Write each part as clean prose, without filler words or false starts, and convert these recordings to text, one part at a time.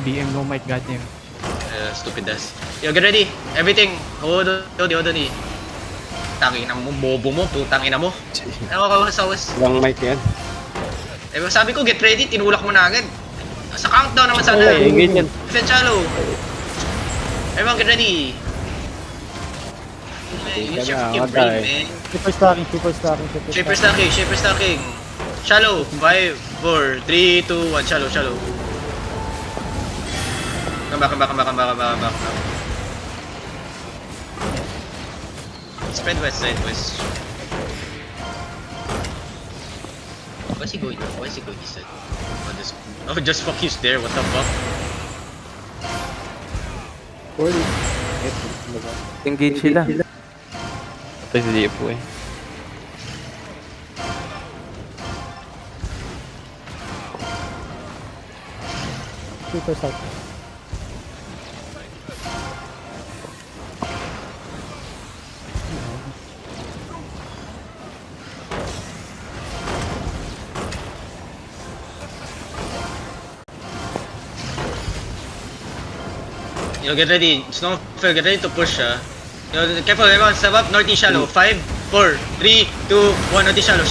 BM no mic, goddamn. Stupid ass. Yo, get ready. Everything. Hold on eh. Tangin na mo, bobo mo, putang ina mo. Ano ka sa was? Walang mic yan. Eh, sabi ko, get ready, tinulak mo na agad. Sa countdown naman sana. Okay, engage yan. Defense shallow. Everyone get ready. Use your fucking brain, man. Shaper stacking. Shallow. 5, 4, 3, 2, 1. Shallow. Come back. Spread west. Where's he going? He said. Oh, just fuck you there. What the fuck? Engage sila. Patay si Dipo eh. Super start. You know, get ready. Snowfall, get ready to push, You know, careful, everyone, step up. Northeast shallow. 5, 4, 3, 2, 1. Northeast shallow.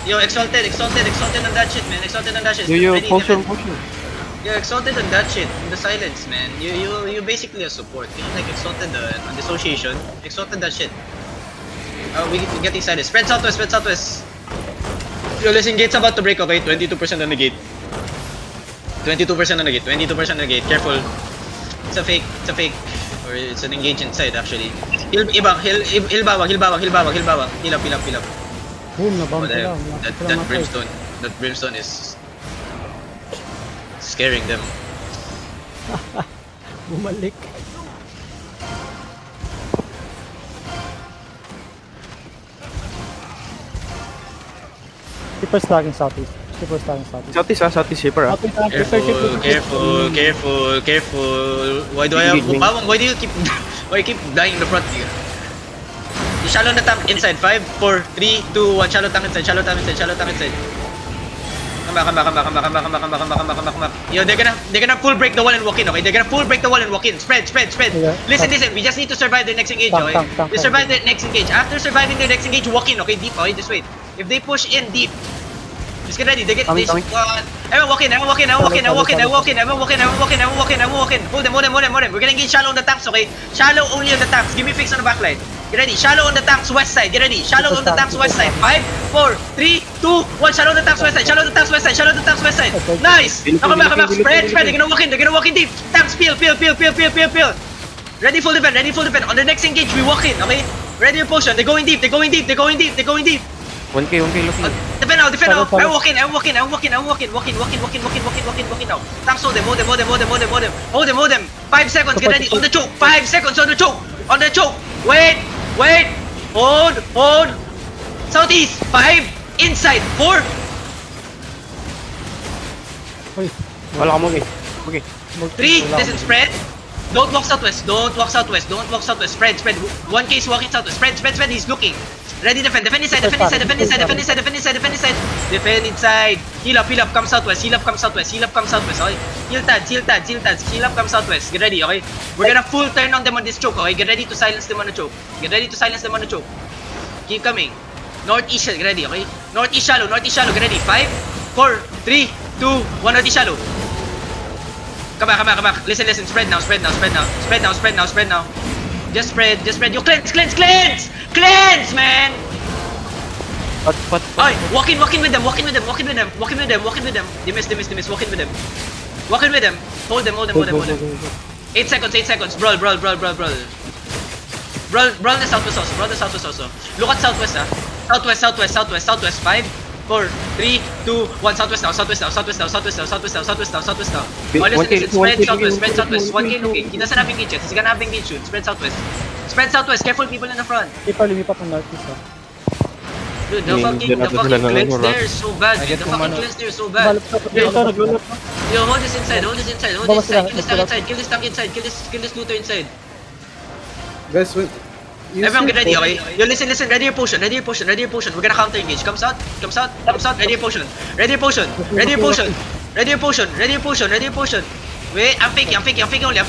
Yo, exalted on that shit, man. Exalted on that shit. Yo, Ready, potion. defend. Yo, exalted on that shit. In the silence, man. You basically a support. You like exalted on dissociation. Exalted that shit. We get excited. Spread southwest. Yo, listen, gate's about to break, okay? 22% on the gate. 22% on the gate. Careful. It's a fake. Or it's an engage inside, actually. He'll bawag. Heal up. Boom, nabump Oh, sila. that brimstone is scaring them. Bumalik. Super stacking southeast. Southeast shaper ah. Careful. Why do I have bawang? Why do you keep dying in the front here? You shallow the tank inside. 5, 4, 3, 2, 1. Shallow tank inside. Come back. Yo, they're gonna full break the wall and walk in, okay? Spread. Yeah. Listen. We just need to survive the next engage, okay? Tank. We survive the next engage. After surviving the next engage, walk in, okay? Deep, okay? Just wait. If they push in deep, just get ready. Everyone walk in. Hold them. We're gonna engage shallow on the tanks, okay? Shallow only on the tanks. Give me fix on the backline. Get ready. Shallow on the tanks west side. Get ready. Shallow on the tanks west side. 5, 4, 3, 2, 1. Shallow on the tanks west side. Nice. Come back. Spread. They're gonna walk in deep. Tanks peel. Ready full defend. On the next engage, we walk in, okay? Ready your potion. They're going deep. 1k looking. Defend now. I'm walking now. Tanks hold them. Hold them. 5 seconds, get ready. On the choke. 5 seconds on the choke. Wait. Hold. Southeast. 5. Inside. 4. Wala ka mo, okay. 3. Listen, spread. Don't walk southwest. Spread. 1K is walking southwest. Spread. He's looking. Ready, defend inside. Defend inside. Heal up, come southwest. Okay? Heal tads, come southwest. Get ready, okay? We're gonna full turn on them on this choke, okay? Get ready to silence them on the choke. Keep coming. Northeast, get ready, okay? Northeast shallow, get ready. 5, 4, 3, 2, 1, northeast shallow. Come back. Listen. Spread now. Just spread. You cleanse, man. What? Oi, walk in with them. They miss. Walk in with them. Hold them. 8 seconds. Brawl. Brawl the southwest also. Look at southwest, Southwest. 5, 4, 3, 2, 1. Southwest now. Oh, listen. Spread southwest. 1K looking. He doesn't have engage yet. He's gonna have engage soon. Spread southwest. Careful people in the front. Ito, lumipat ng northeast ah. Dude, the fucking cleanse there is so bad. Yo, hold this inside. Kill this tank inside. Kill this looter inside. Guys, wait. Everyone get ready, okay? Yo, listen. Ready your potion. We're gonna counter engage. Comes out. Ready your potion. Ready your potion. Ready your potion. Ready your potion. Wait, I'm faking only.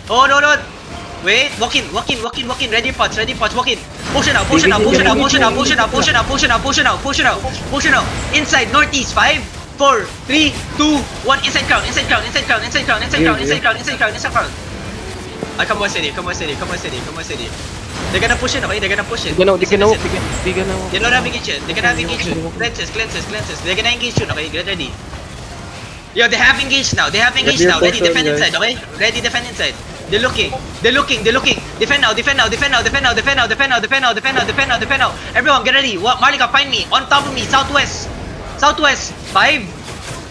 Hold on. Wait, walk in. Ready your pots, walk in. Potion out. Inside, northeast, 5, 4, 3, 2, 1. Inside crown. I come one city. They're gonna push it, okay? They're gonna push it. Di ka na, Listen. di ka na. They're not having engage. They're gonna have engage you. Cleanses. They're gonna engage you, okay? Get ready. Yo, they have engaged now. Ready, defend inside, okay? Ready, defend inside. They're looking. Defend now. Everyone, get ready. Marlika, find me. On top of me, southwest. 5,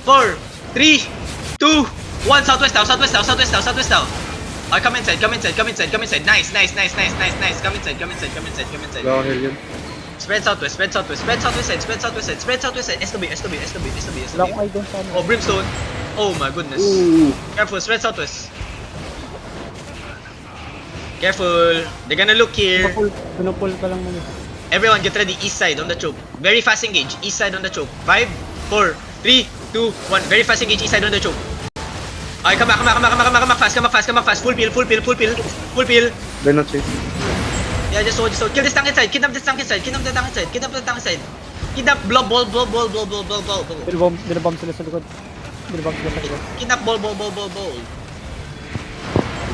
4, 3, 2, 1. Southwest now. Alright, come inside. Nice. Come inside. Go Helium. Spread southwest side. SW. Wala akong idol sa ano. Oh, Brimstone. Oh my goodness. Ooh. Careful, spread southwest. Careful. They're gonna look here. Pinupull ka lang muna. Everyone get ready. East side on the choke. Very fast engage. East side on the choke. 5, 4, 3, 2, 1. Very fast engage. East side on the choke. Alright, come back fast. Full peel. They're not chasing. Yeah, just hold. Kill this tank inside. Kidnap the tank inside. Kidnap ball. Binabomb sila sa likod. Kidnap ball.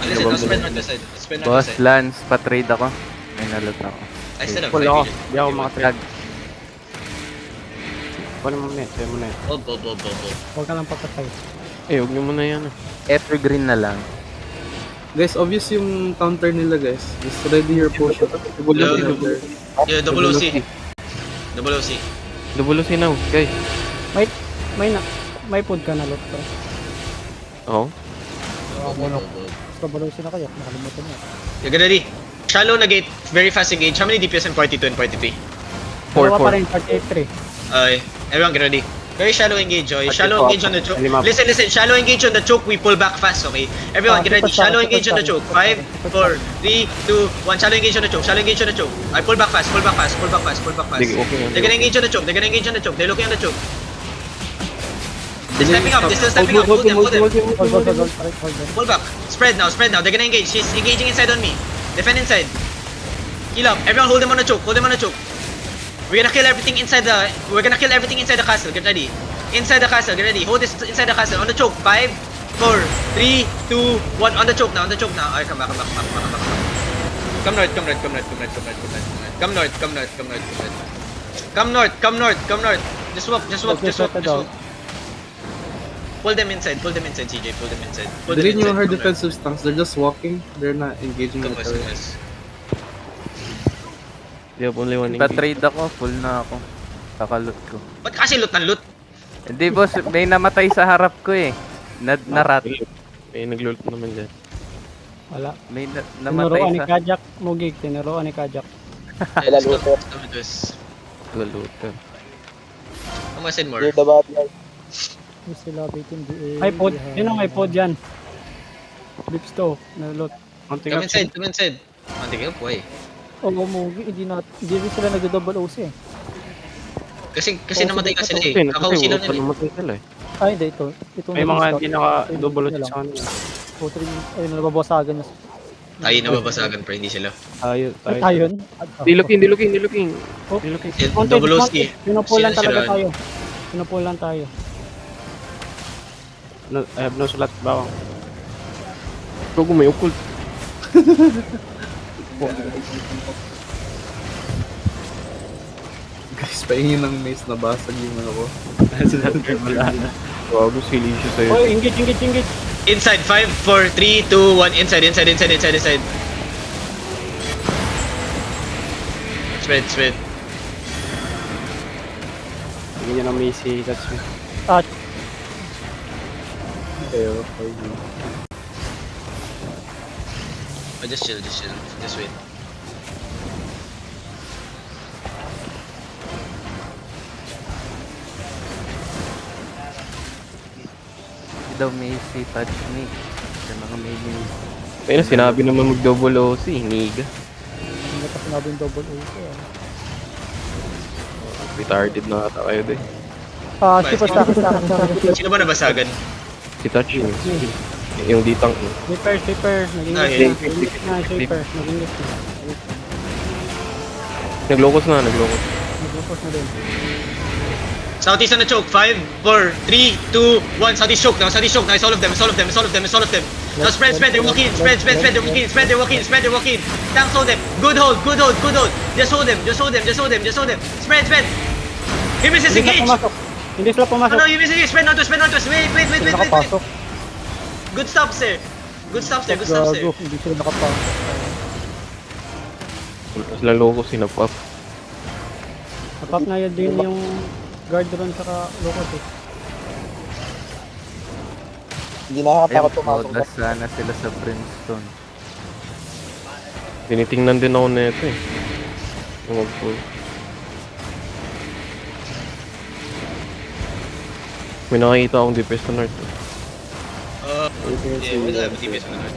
Listen, no, spread north side. Boss, Lance, pa-trade ako. May nalot ako. I still have Pull 5 ako. million. Di ako makatrag. Pull mo muna, sayo mo na yan. Ball. Huwag ka lang papatay. Huwag nyo muna yan. Evergreen na lang. Guys, obvious yung counter nila, guys. Just ready your potion. Yeah, double OC. Double OC now, guys. May food ka na lot pa. Oo. Trouble sila kayo. Nakalimutan niya. You get ready. Shallow na gate. Very fast engage. How many DPS in party 2 and party 3? Dalawa pa rin, 48-3. Everyone get ready. Very shallow engage, okay? Shallow engage on the choke. Listen. Shallow engage on the choke. We pull back fast, okay? Everyone get ready. Shallow engage on the choke. 5, 4, 3, 2, 1. Shallow engage on the choke. I pull back fast. They're gonna engage on the choke. They're looking on the choke. They're stepping up. Hold them. Pull back. Spread now. They're gonna engage. She's engaging inside on me. Defend inside. Heal up. Everyone hold them on the choke. We're gonna kill everything inside the castle. Get ready. Inside the castle. Get ready. Hold this inside the castle. On the choke. 5, 4, 3, 2, 1. On the choke now. Alright, come back. Come north. Just walk. Pull them inside, CJ. They didn't know her defensive stance. They're just walking. They're not engaging with her. Pa-trade ako, full na ako. Kakalot ko. Ba't kasi loot ng loot? Hindi boss, may namatay sa harap ko eh. Narat. May naglulot naman dyan. Wala. May namatay Tinuruan ni sa... Kajak. Mugig. Tinuruan ni Kajak. Let's go. Galutan. I'm gonna send more. Sila bitin di. May pod. Yun ang may pod yan. Lips to. Nalot. Come inside. Antik up, why? Oo, Mugig. Hindi rin sila nag-double OC eh. Kasi namatay ka sila eh. Kakausi lang nila eh. Namatay sila eh. Ay, hindi ito. May mga hindi naka-double sa kanila. Ayun, nababasagan niya. Ay, nababasagan pero hindi sila. Tayo. Ayun. Di looking. Oh. Double OC. Pinupulan Sila talaga siraan. tayo. Pinupulan tayo. No, I have no slot bawang. Gogo may occult. Guys, pahingin ng mace na basag yung ano ko. Wala na. Gago sili siya sa'yo. Oh, engage. Inside, 5, 4, 3, 2, 1. Inside. Spread. Hindi niya na Macy, that's me. Ah, Kayo. Just chill. Just wait. Hindi daw may si touch me. Sa mga may Kaya sinabi naman mag-double OC, niga. hindi ka sinabing double OC eh. Retarded na ata kayo din. Super stack. Sino ba nabasagan? Si Touch yung ditang. Shaper. Naging Ay, list na. Shaper. Naging list na. Naglokos na. Nag-focus na din. Southeast on the choke. 5, 4, 3, 2, 1. Southeast choke now. It's all of them. Now spread. They're walking in. Spread. They're walking in. Tanks hold them. Good hold. Just hold them. Spread. Humans is engaged. Hindi sila Oh pumasok. no, Humans is engaged. Spread not to us. Wait. Nakapasok. Good stops there. Gago, hindi sila nakapasok. Sila lokos, sinapap. Napap na yun din yung guard ron saka locos eh. Hindi nakakatakot Ayun, pumasok. modas sana sila sa Brimstone. Tinitingnan din ako na ito eh. Yung mag-pull. May nakakita akong DPS sa north. Yeah, wala ba TPS na naman.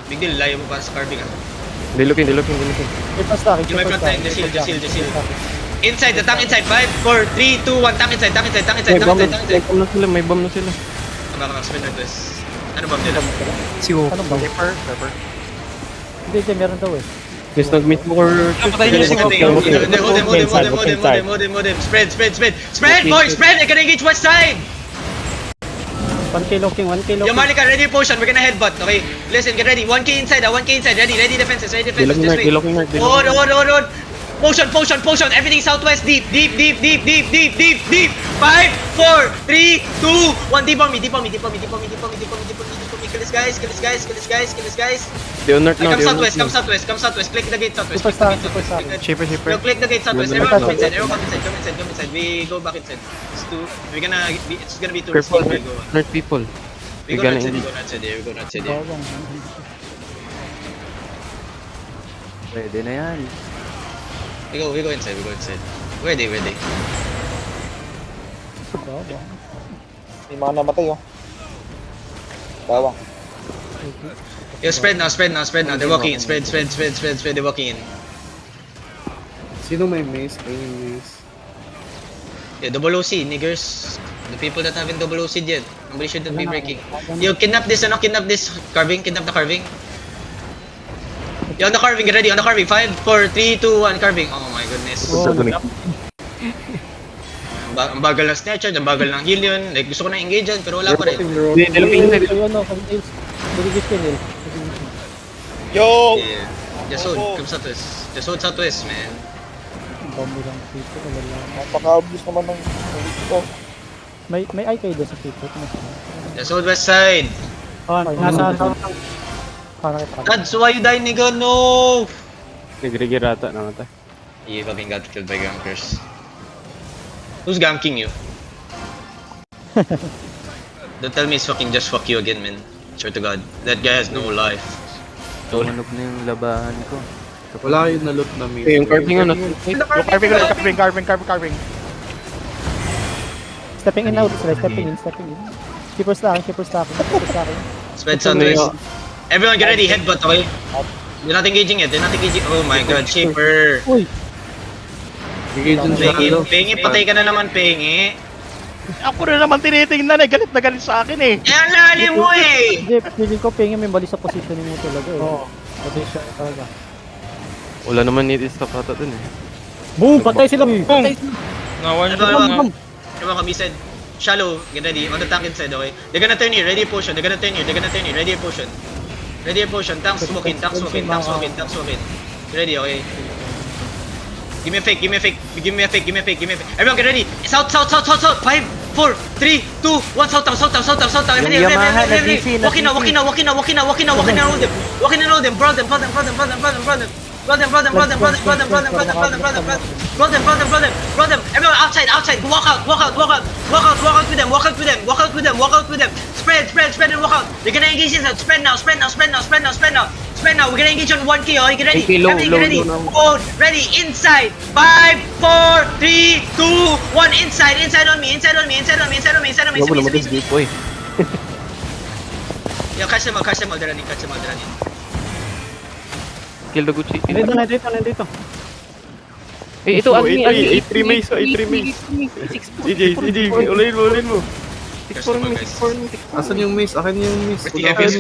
Big deal, layo mo para sa carving ah. Hindi looking. Super stack. Kill my front line, just heal. Inside, the tank inside. 5, 4, 3, 2, 1. Tank inside. May bomb na sila. Makaka-spin na this. Ano ba nila? Ano ba? Hindi, meron daw eh. Yes, nag-meet mo or... Hold him. Spread, boys, spread! I can engage west side! 1k looking. Yo, Marlika, ready your potion. We're gonna headbutt, okay? Listen, get ready. 1k inside. Ready defenses. This way. Hold. Potion. Everything southwest, deep. 5, 4, 3, 2, 1. Deep on me. Kill this guys. They on north now. Come southwest. Click the gate southwest. Super stack. Shaper. No, click the gate southwest. You're Everyone the come inside. We go back inside. It's gonna be too risky. Careful, north people. We go nuts here. Bawang. Pwede na yan. We go inside. Where they? Bawang. May mga namatay oh. Bawang. Yo, spread now. They're walking in. Spread. They're walking in. Sino may mace? Ay, may mace. Yeah, double OC, niggers. The people that haven't double OC yet. Nobody should be breaking. Yo, kidnap this carving. Kidnap the carving. Yo, on the carving, get ready. 5, 4, 3, 2, 1, carving. Oh my goodness. Ang bagal ng snare charge, ang bagal ng heal yun. Like, gusto ko na engage yan, pero wala pa rin. Yo! Yeah. Just hold southwest, man. Bombo lang dito. Napaka-obvious naman ng dito. May eye kayo doon sa people. Just hold west side. Nasa That's why you die, nigga, no! Nagregirata na mata. You fucking got killed by gankers. Who's ganking you? Don't tell me it's fucking just fuck you again, man. Swear to God. That guy has no life. Tumunog na yung labahan ko. Wala kayo na loot na mace. Yung carving ano? Carving. Stepping in now, stepping in. Keeper stacking. Spread southwest. Everyone get ready, headbutt, okay? They're not engaging yet. Oh my god, Shaper. Uy! Engage in shallow. Pengi, patay ka na naman, Pengi. Ako na naman tinitingnan eh, galit na galit sa akin eh. Eh, ang lalim mo eh! Hindi, feeling ko pengen may mali sa positioning mo talaga eh. Oo. Position talaga. Wala naman need is tapata dun eh. Boom! Patay sila! Patay sila! Everyone come inside. Shallow, get ready. On the tank inside, okay? They're gonna turn here, ready potion. Ready potion. Tanks walking. Ready, okay? Give me a fake. Everyone get ready. South. 5, 4, 3, 2, 1. South down. Everybody. Walking now. Hold them. Brawl them. Everyone outside. Walk out with them. Spread and walk out. They're gonna engage inside. Spread now. We're gonna engage on 1k. Are you get ready? Everything get ready. Hold. Ready. Inside. 5, 4, 3, 2, 1. Inside on me. Wala naman this gate boy. Yeah, catch them all. They're running. Kill the Gucci. Nandito. Eh, ito, ano ni? A3 maze, A3 maze. CJ, ulayin mo. 6-4 guys. Asan yung mace? Akin yung mace. Where's the heaviest